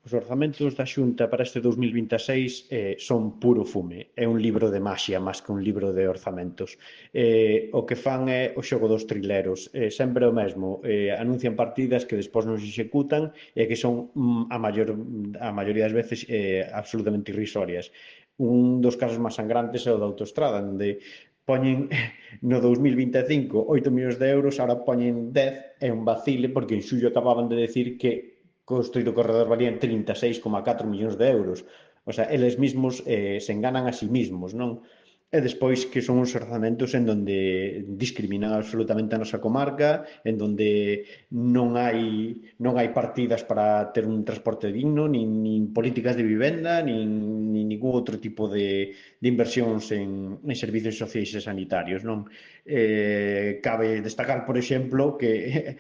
Os orzamentos da Xunta para este 2026 son puro fume. É un libro de maxia máis que un libro de orzamentos. O que fan é o xogo dos trileros. Sempre o mesmo. Anuncian partidas que despois non se executan e que son a maioría das veces absolutamente irrisorias. Un dos casos máis sangrantes é o da autoestrada, onde poñen no 2025 8 millóns de euros, ahora poñen 10, é un vacile porque en xullo acababan de decir que construir o corredor valía 36,4 millóns de euros. O sea, eles mesmos se enganan a sí mesmos, non? E despois que son uns orzamentos en donde discriminan absolutamente a nosa comarca, en donde non hai partidas para ter un transporte digno, nin políticas de vivenda, nin ningún outro tipo de inversións en servicios sociais e sanitarios, non? Cabe destacar, por exemplo, que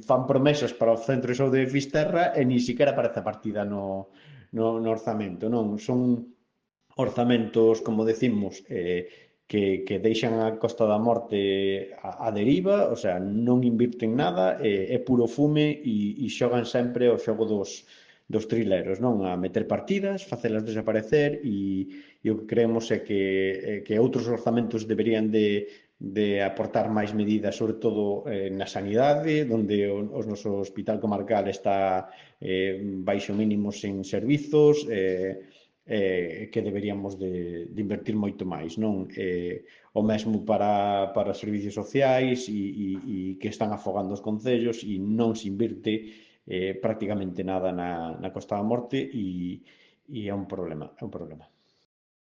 fan promesas para o Centro de Saúde de Fisterra e nin siquiera aparece a partida no orzamento, non? Son orzamentos, como decimos, que deixan a Costa da Morte a deriva, o sea, non invirten nada, é puro fume e xogan sempre o xogo dos trileros, non? A meter partidas, facelas desaparecer e o que creemos é que outros orzamentos deberían de aportar máis medidas, sobre todo na sanidade, onde o noso hospital comarcal está baixo mínimos en servizos, que deberíamos de invertir moito máis, non? O mesmo para os servicios sociais e que están afogando os concellos e non se invirte prácticamente nada na Costa da Morte e é un problema, é un problema.